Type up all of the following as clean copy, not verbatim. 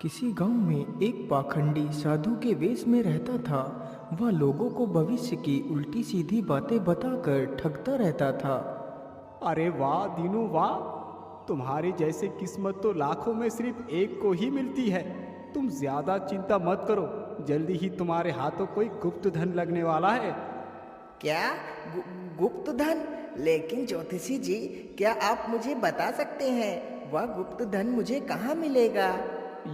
किसी गांव में एक पाखंडी साधु के वेश में रहता था। वह लोगों को भविष्य की उल्टी सीधी बातें बताकर ठगता रहता था। अरे वाह दीनू वाह। तुम्हारी जैसी किस्मत तो लाखों में सिर्फ एक को ही मिलती है। तुम ज्यादा चिंता मत करो, जल्दी ही तुम्हारे हाथों कोई गुप्त धन लगने वाला है। क्या? गुप्त धन? लेकिन ज्योतिषी जी, क्या आप मुझे बता सकते हैं वह गुप्त धन मुझे कहाँ मिलेगा?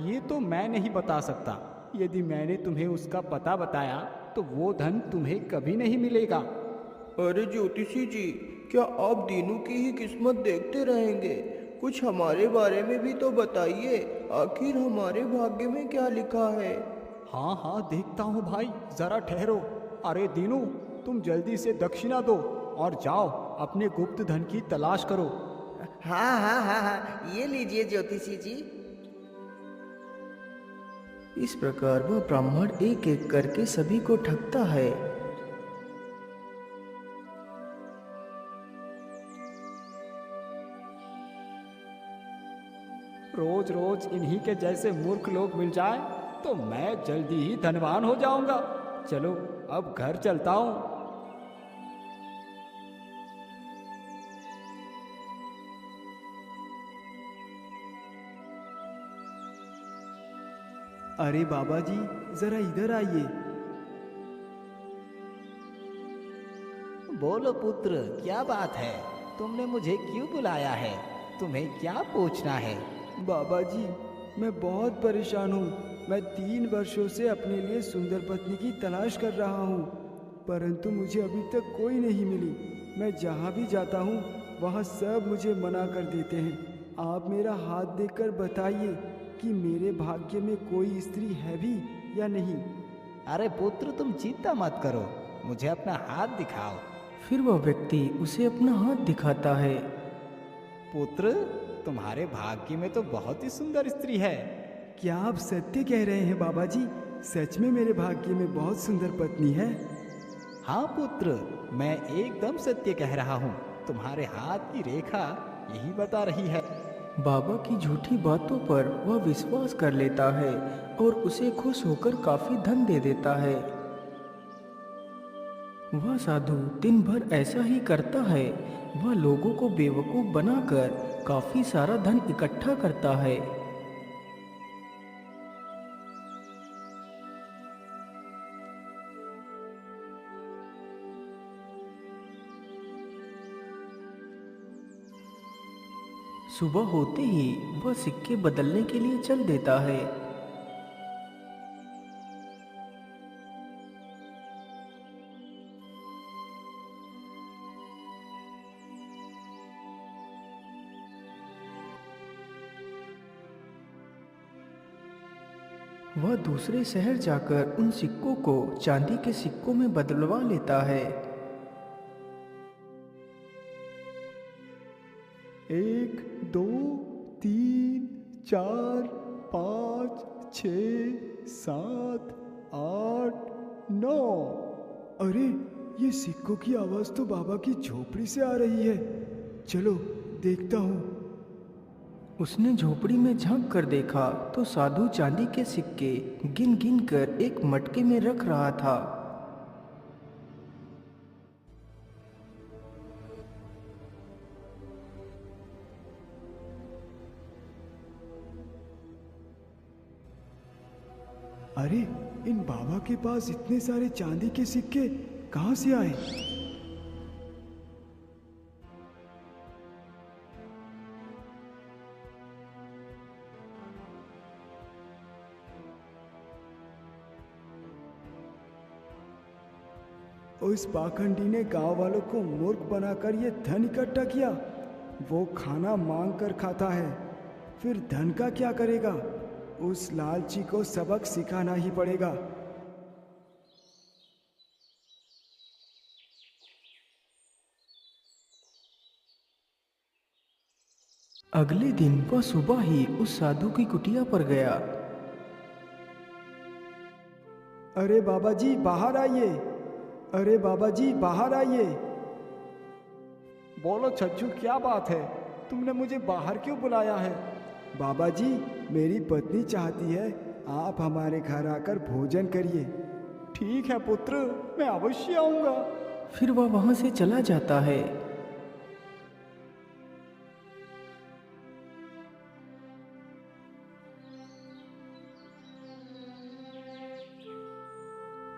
ये तो मैं नहीं बता सकता। यदि मैंने तुम्हें उसका पता बताया तो वो धन तुम्हें कभी नहीं मिलेगा। अरे ज्योतिषी जी, क्या आप दीनू की ही किस्मत देखते रहेंगे? कुछ हमारे बारे में भी तो बताइए, आखिर हमारे भाग्य में क्या लिखा है? हाँ हाँ देखता हूँ भाई, जरा ठहरो। अरे दीनू, तुम जल्दी से दक्षिणा दो और जाओ अपने गुप्त धन की तलाश करो। हाँ हाँ हाँ हाँ, ये लीजिए ज्योतिषी जी। इस प्रकार वह ब्राह्मण एक एक करके सभी को ठगता है। रोज रोज इन्हीं के जैसे मूर्ख लोग मिल जाए तो मैं जल्दी ही धनवान हो जाऊंगा। चलो अब घर चलता हूँ। अरे बाबा जी, जरा इधर आइए। बोलो पुत्र, क्या बात है? तुमने मुझे क्यों बुलाया है? तुम्हें क्या पूछना है? बाबा जी, मैं बहुत परेशान हूँ। मैं 3 वर्षों से अपने लिए सुंदर पत्नी की तलाश कर रहा हूँ, परंतु मुझे अभी तक कोई नहीं मिली। मैं जहाँ भी जाता हूँ वहाँ सब मुझे मना कर देते हैं। आप मेरा हाथ देखकर बताइए कि मेरे भाग्य में कोई स्त्री है भी या नहीं। अरे पुत्र, तुम चिंता मत करो, मुझे अपना हाथ दिखाओ। फिर वह व्यक्ति उसे अपना हाथ दिखाता है। पुत्र, तुम्हारे भाग्य में तो बहुत ही सुंदर स्त्री है। क्या आप सत्य कह रहे हैं बाबा जी? सच में मेरे भाग्य में बहुत सुंदर पत्नी है? हाँ पुत्र, मैं एकदम सत्य कह रहा हूँ। तुम्हारे हाथ की रेखा यही बता रही है। बाबा की झूठी बातों पर वह विश्वास कर लेता है और उसे खुश होकर काफी धन दे देता है। वह साधु दिन भर ऐसा ही करता है। वह लोगों को बेवकूफ बनाकर काफी सारा धन इकट्ठा करता है। सुबह होते ही वह सिक्के बदलने के लिए चल देता है। वह दूसरे शहर जाकर उन सिक्कों को चांदी के सिक्कों में बदलवा लेता है। 1 2 3 4 5 6 7 8 9। अरे, ये सिक्कों की आवाज तो बाबा की झोपड़ी से आ रही है। चलो देखता हूँ। उसने झोपड़ी में झांक कर देखा तो साधु चांदी के सिक्के गिन गिन कर एक मटके में रख रहा था। अरे, इन बाबा के पास इतने सारे चांदी के सिक्के कहाँ से आए? उस पाखंडी ने गांव वालों को मूर्ख बनाकर ये धन इकट्ठा किया। वो खाना मांग कर खाता है, फिर धन का क्या करेगा? उस लालची को सबक सिखाना ही पड़ेगा। अगले दिन वह सुबह ही उस साधु की कुटिया पर गया। अरे बाबा जी, बाहर आइए। अरे बाबा जी, बाहर आइए। बोलो छज्जू, क्या बात है? तुमने मुझे बाहर क्यों बुलाया है? बाबा जी, मेरी पत्नी चाहती है आप हमारे घर आकर भोजन करिए। ठीक है पुत्र, मैं अवश्य आऊंगा। फिर वह वहां से चला जाता है।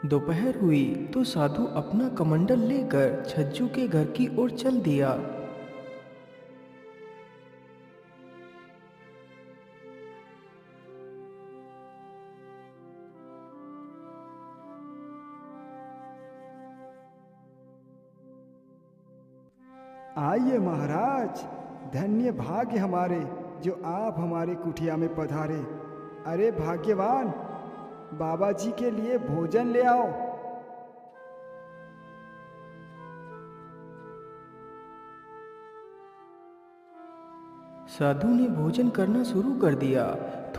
दोपहर हुई तो साधु अपना कमंडल लेकर छज्जू के घर की ओर चल दिया। आइए महाराज, धन्य भाग्य हमारे जो आप हमारी कुटिया में पधारे। अरे भाग्यवान, बाबा जी के लिए भोजन ले आओ। साधु ने भोजन करना शुरू कर दिया।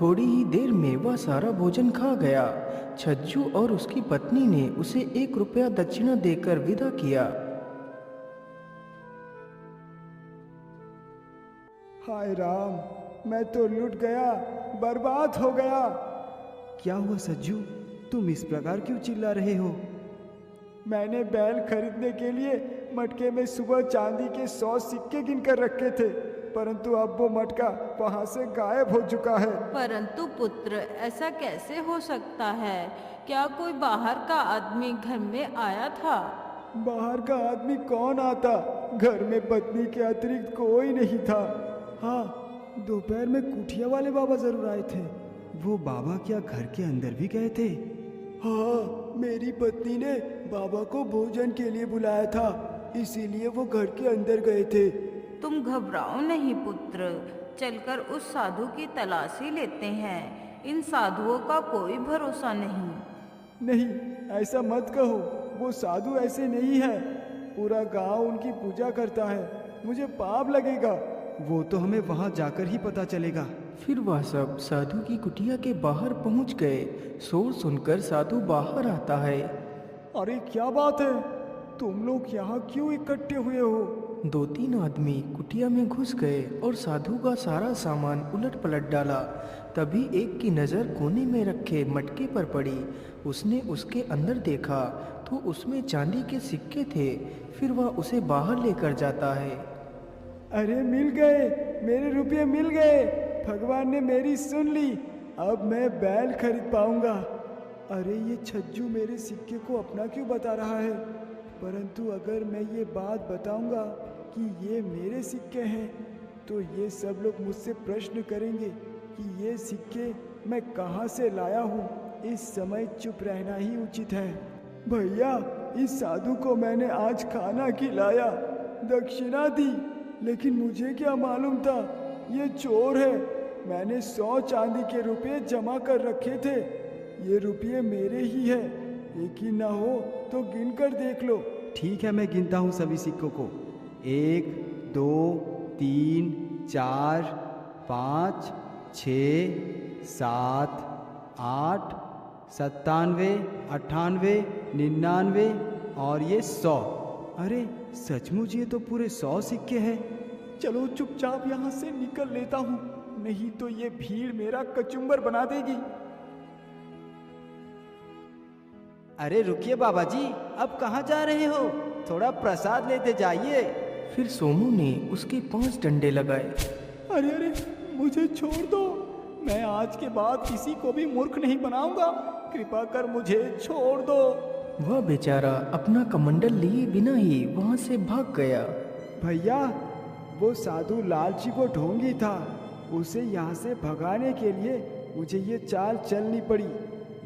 थोड़ी ही देर में वह सारा भोजन खा गया। छज्जू और उसकी पत्नी ने उसे 1 रुपया दक्षिणा देकर विदा किया। हाय राम, मैं तो लुट गया, बर्बाद हो गया। क्या हुआ सज्जू, तुम इस प्रकार क्यों चिल्ला रहे हो? मैंने बैल खरीदने के लिए मटके में सुबह चांदी के 100 सिक्के गिनकर रखे थे, परंतु अब वो मटका वहां से गायब हो चुका है। परंतु पुत्र, ऐसा कैसे हो सकता है? क्या कोई बाहर का आदमी घर में आया था? बाहर का आदमी कौन आता? घर में पत्नी के अतिरिक्त कोई नहीं था। हाँ, दोपहर में कुठिया वाले बाबा जरूर आए थे। वो बाबा क्या घर के अंदर भी गए थे? हाँ, मेरी पत्नी ने बाबा को भोजन के लिए बुलाया था, इसीलिए वो घर के अंदर गए थे। तुम घबराओ नहीं पुत्र, चलकर उस साधु की तलाशी लेते हैं। इन साधुओं का कोई भरोसा नहीं। नहीं, ऐसा मत कहो, वो साधु ऐसे नहीं है। पूरा गांव उनकी पूजा करता है, मुझे पाप लगेगा। वो तो हमें वहां जाकर ही पता चलेगा। फिर वह सब साधु की कुटिया के बाहर पहुंच गए। शोर सुनकर साधु बाहर आता है। अरे क्या बात है, तुम लोग यहाँ क्यों इकट्ठे हुए हो? 2-3 आदमी कुटिया में घुस गए और साधु का सारा सामान उलट पलट डाला। तभी एक की नज़र कोने में रखे मटके पर पड़ी। उसने उसके अंदर देखा तो उसमें चांदी के सिक्के थे। फिर वह उसे बाहर लेकर जाता है। अरे मिल गए, मेरे रुपये मिल गए। भगवान ने मेरी सुन ली, अब मैं बैल खरीद पाऊंगा। अरे ये छज्जू मेरे सिक्के को अपना क्यों बता रहा है? परंतु अगर मैं ये बात बताऊंगा कि ये मेरे सिक्के हैं, तो ये सब लोग मुझसे प्रश्न करेंगे कि ये सिक्के मैं कहाँ से लाया हूँ। इस समय चुप रहना ही उचित है। भैया, इस साधु को मैंने आज खाना खिलाया, दक्षिणा दी, लेकिन मुझे क्या मालूम था ये चोर है। मैंने 100 चांदी के रुपये जमा कर रखे थे। ये रुपये मेरे ही है, यकीन ना हो तो गिन कर देख लो। ठीक है, मैं गिनता हूँ सभी सिक्कों को। 1, 2, 3, 4, 5, 6, 7, 8, 97, 98, 99 और ये 100। अरे सचमुच ये तो पूरे 100 सिक्के हैं। चलो चुपचाप यहाँ से निकल लेता हूँ, नहीं तो ये भीड़ मेरा कचुम्बर बना देगी। अरे रुकिए बाबा जी, अब कहाँ जा रहे हो? थोड़ा प्रसाद लेते जाइए। फिर सोमू ने उसके 5 डंडे लगाए। अरे अरे, मुझे छोड़ दो, मैं आज के बाद किसी को भी मूर्ख नहीं बनाऊंगा। कृपा कर मुझे छोड़ दो। वह बेचारा अपना कमंडल लिए बिना ही वहां से भाग गया। भैया, वो साधु लालची को ढोंगी था। उसे यहाँ से भगाने के लिए मुझे ये चाल चलनी पड़ी।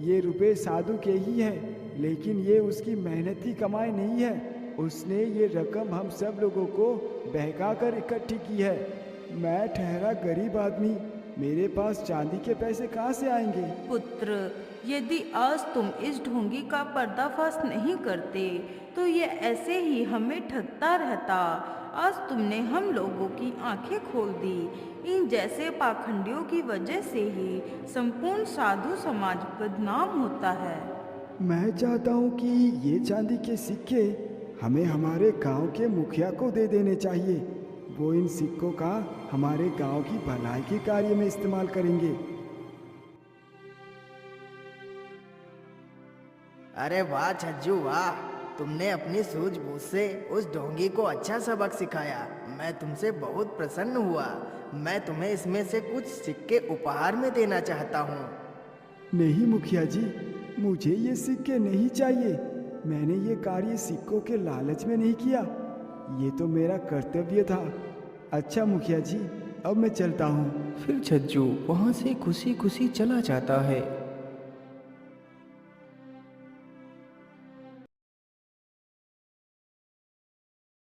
ये रुपए साधु के ही हैं, लेकिन ये उसकी मेहनत की कमाई नहीं है। उसने ये रकम हम सब लोगों को बहका कर इकट्ठी की है। मैं ठहरा गरीब आदमी, मेरे पास चांदी के पैसे कहाँ से आएंगे? पुत्र, यदि आज तुम इस ढोंगी का पर्दाफाश नहीं करते तो ये ऐसे ही हमें ठगता रहता। आज तुमने हम लोगों की आंखें खोल दी। इन जैसे पाखंडियों की वजह से ही संपूर्ण साधु समाज बदनाम होता है। मैं चाहता हूँ कि ये चांदी के सिक्के हमें हमारे गांव के मुखिया को दे देने चाहिए। वो इन सिक्कों का हमारे गांव की भलाई के कार्य में इस्तेमाल करेंगे। अरे वाह छज्जू वाह, तुमने अपनी सूझबूझ से उस ढोंगी को अच्छा सबक सिखाया। मैं तुमसे बहुत प्रसन्न हुआ। मैं तुम्हें इसमें से कुछ सिक्के उपहार में देना चाहता हूँ। नहीं मुखिया जी, मुझे ये सिक्के नहीं चाहिए। मैंने ये कार्य सिक्कों के लालच में नहीं किया, ये तो मेरा कर्तव्य था। अच्छा मुखिया जी, अब मैं चलता हूँ। फिर छज्जू वहाँ से खुशी खुशी चला जाता है